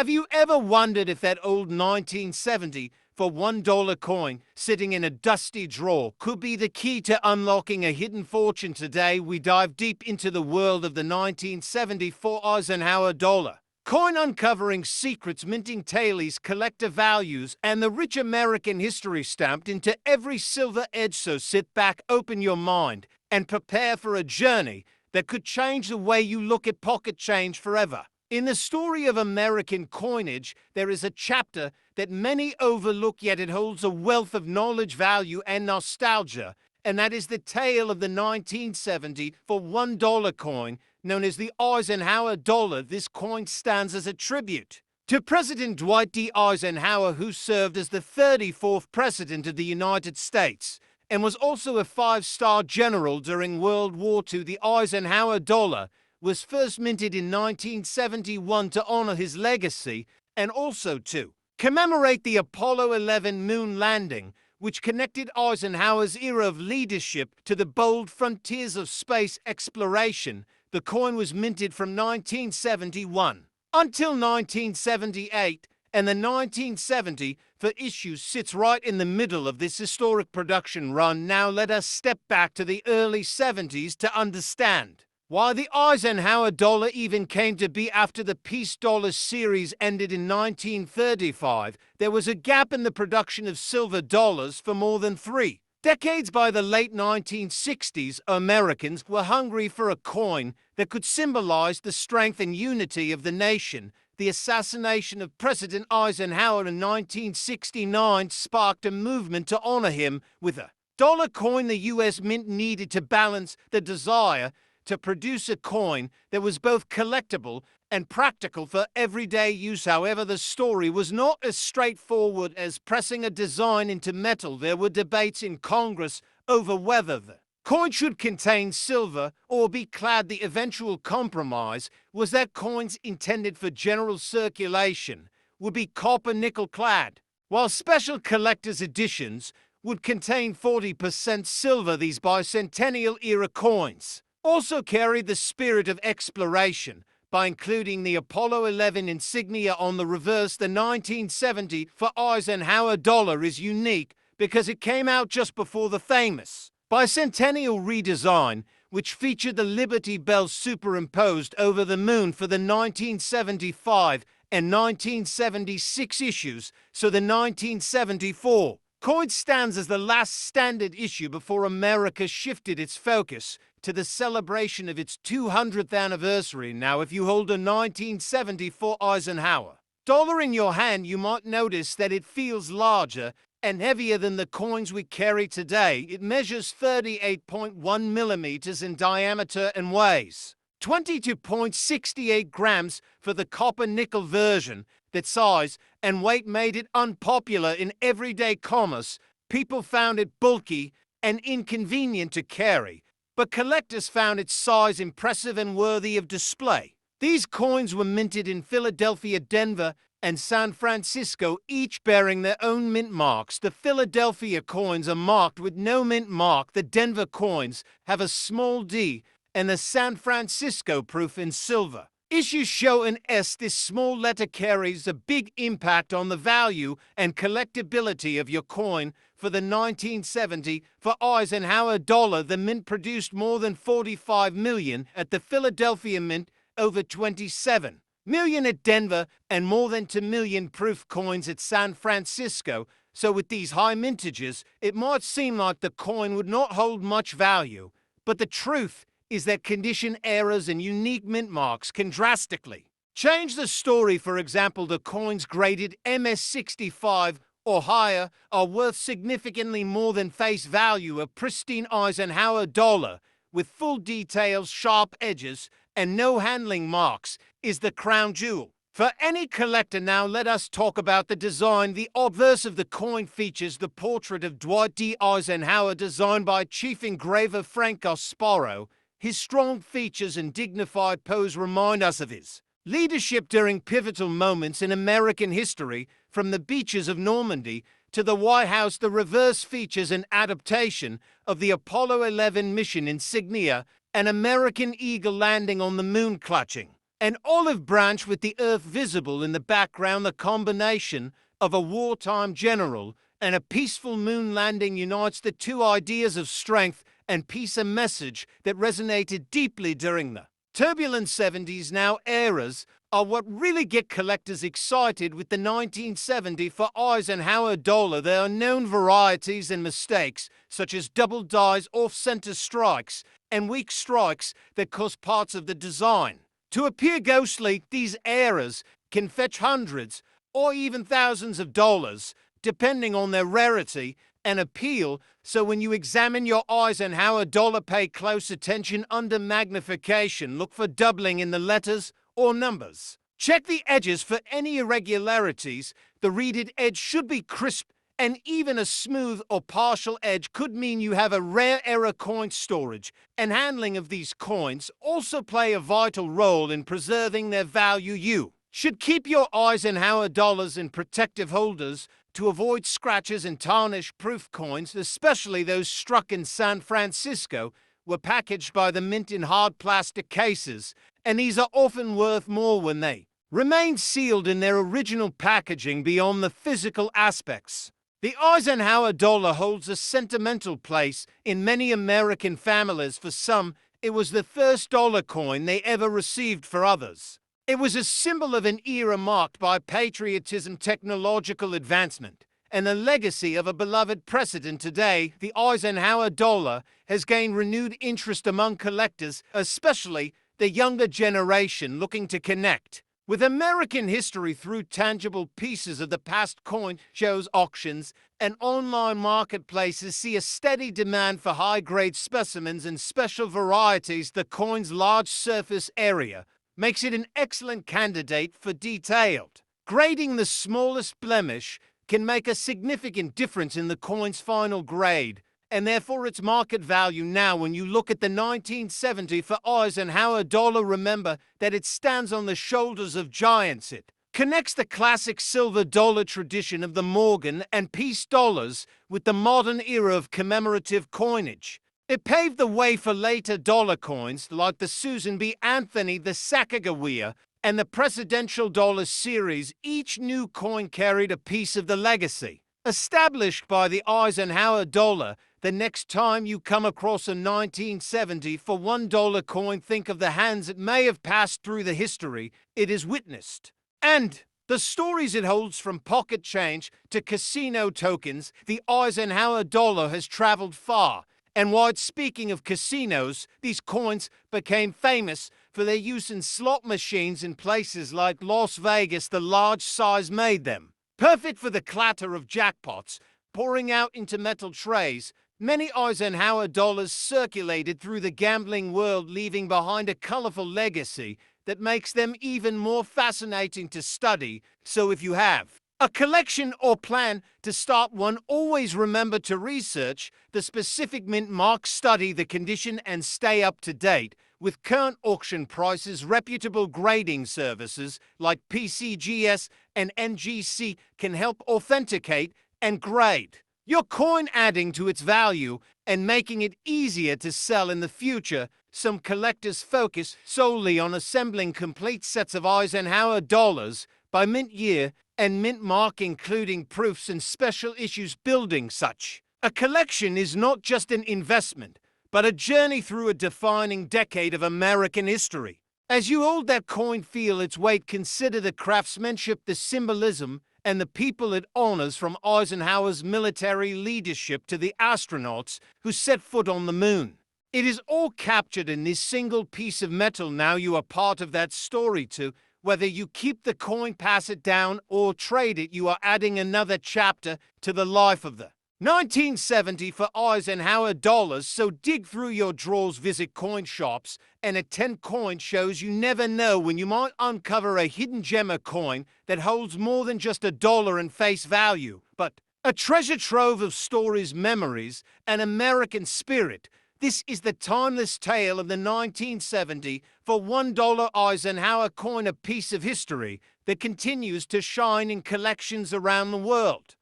Have you ever wondered if that old 1970 for $1 coin sitting in a dusty drawer could be the key to unlocking a hidden fortune? Today, we dive deep into the world of the 1974 Eisenhower dollar. Coin uncovering secrets, minting tailies, collector values, and the rich American history stamped into every silver edge. So sit back, open your mind, and prepare for a journey that could change the way you look at pocket change forever. In the story of American coinage, there is a chapter that many overlook, yet it holds a wealth of knowledge, value, and nostalgia, and that is the tale of the 1970 for $1 coin, known as the Eisenhower dollar. This coin stands as a tribute to President Dwight D. Eisenhower, who served as the 34th President of the United States and was also a five-star general during World War II. The Eisenhower dollar was first minted in 1971 to honor his legacy and also to commemorate the Apollo 11 moon landing, which connected Eisenhower's era of leadership to the bold frontiers of space exploration. The coin was minted from 1971 until 1978, and the 1970 for issue sits right in the middle of this historic production run. Now let us step back to the early 70s to understand why the Eisenhower dollar even came to be. After the peace dollar series ended in 1935, there was a gap in the production of silver dollars for more than 3 decades. By the late 1960s, Americans were hungry for a coin that could symbolize the strength and unity of the nation. The assassination of President Eisenhower in 1969 sparked a movement to honor him with a dollar coin. The U.S. Mint needed to balance the desire to produce a coin that was both collectible and practical for everyday use. However, the story was not as straightforward as pressing a design into metal. There were debates in Congress over whether the coin should contain silver or be clad. The eventual compromise was that coins intended for general circulation would be copper nickel clad, while special collector's editions would contain 40% silver. These bicentennial era coins also carried the spirit of exploration by including the Apollo 11 insignia on the reverse. The 1970 for Eisenhower dollar is unique because it came out just before the famous bicentennial redesign, which featured the Liberty Bell superimposed over the moon for the 1975 and 1976 issues. So the 1974 coin stands as the last standard issue before America shifted its focus to the celebration of its 200th anniversary. Now, if you hold a 1974 Eisenhower dollar in your hand, you might notice that it feels larger and heavier than the coins we carry today. It measures 38.1 millimeters in diameter and weighs 22.68 grams for the copper-nickel version. That size and weight made it unpopular in everyday commerce. People found it bulky and inconvenient to carry, but collectors found its size impressive and worthy of display. These coins were minted in Philadelphia, Denver, and San Francisco, each bearing their own mint marks. The Philadelphia coins are marked with no mint mark. The Denver coins have a small d, and the San Francisco proof in silver. Issues show an S. This small letter carries a big impact on the value and collectability of your coin. For the 1970 for Eisenhower dollar, the mint produced more than 45 million at the Philadelphia Mint, over 27 million at Denver, and more than 2 million proof coins at San Francisco. So with these high mintages, it might seem like the coin would not hold much value, but the truth is that condition errors and unique mint marks can drastically change the story. For example, the coins graded MS65 or higher are worth significantly more than face value. A pristine Eisenhower dollar with full details, sharp edges, and no handling marks is the crown jewel for any collector. Now let us talk about the design. The obverse of the coin features the portrait of Dwight D. Eisenhower, designed by chief engraver Frank Gasparo. His strong features and dignified pose remind us of his leadership during pivotal moments in American history, from the beaches of Normandy to the White House. The reverse features an adaptation of the Apollo 11 mission insignia, an American eagle landing on the moon clutching An olive branch with the earth visible in the background, the combination of a wartime general and a peaceful moon landing unites the two ideas of strength and peace, a message that resonated deeply during the turbulent 70s. Now eras are what really get collectors excited with the 1970 for Eisenhower dollar. There are known varieties and mistakes, such as double dies, off-center strikes, and weak strikes that cause parts of the design to appear ghostly. These eras can fetch hundreds or even thousands of dollars, depending on their rarity and appeal. So when you examine your Eisenhower dollar, pay close attention. Under magnification, look for doubling in the letters or numbers. Check the edges for any irregularities. The reeded edge should be crisp, and even a smooth or partial edge could mean you have a rare error. Coin storage and handling of these coins also play a vital role in preserving their value. You should keep your Eisenhower dollars in protective holders to avoid scratches, and tarnish-proof coins, especially those struck in San Francisco, were packaged by the mint in hard plastic cases, and these are often worth more when they remain sealed in their original packaging. Beyond the physical aspects, the Eisenhower dollar holds a sentimental place in many American families. For some, it was the first dollar coin they ever received. For others, it was a symbol of an era marked by patriotism, technological advancement, and the legacy of a beloved precedent. Today, the Eisenhower dollar has gained renewed interest among collectors, especially the younger generation looking to connect with American history through tangible pieces of the past. Coin shows, auctions, and online marketplaces see a steady demand for high-grade specimens and special varieties. The coin's large surface area makes it an excellent candidate for detailed grading. The smallest blemish can make a significant difference in the coin's final grade, and therefore its market value. Now, when you look at the 1970 for Eisenhower dollar, remember that it stands on the shoulders of giants. It connects the classic silver dollar tradition of the Morgan and Peace dollars with the modern era of commemorative coinage. It paved the way for later dollar coins like the Susan B. Anthony, the Sacagawea, and the Presidential Dollar series. Each new coin carried a piece of the legacy established by the Eisenhower dollar. The next time you come across a 1970 for $1 coin, think of the hands it may have passed through, the history it has witnessed, and the stories it holds. From pocket change to casino tokens, the Eisenhower dollar has traveled far and wide. Speaking of casinos, these coins became famous for their use in slot machines in places like Las Vegas. The large size made them perfect for the clatter of jackpots pouring out into metal trays. Many Eisenhower dollars circulated through the gambling world, leaving behind a colorful legacy that makes them even more fascinating to study. So if you have a collection or plan to start one, always remember to research the specific mint mark, study the condition, and stay up to date with current auction prices. Reputable grading services like PCGS and NGC can help authenticate and grade your coin, adding to its value and making it easier to sell in the future. Some collectors focus solely on assembling complete sets of Eisenhower dollars by mint year and mint mark, including proofs and special issues. Building such a collection is not just an investment, but a journey through a defining decade of American history. As you hold that coin, feel its weight, consider the craftsmanship, the symbolism, and the people it honors. From Eisenhower's military leadership to the astronauts who set foot on the moon, it is all captured in this single piece of metal. Now you are part of that story too. Whether you keep the coin, pass it down, or trade it, you are adding another chapter to the life of the 1970 for Eisenhower dollars. So dig through your drawers, visit coin shops, and attend coin shows. You never know when you might uncover a hidden gem, a coin that holds more than just a dollar in face value, but a treasure trove of stories, memories, and American spirit. This is the timeless tale of the 1970 for $1 Eisenhower coin, a piece of history that continues to shine in collections around the world.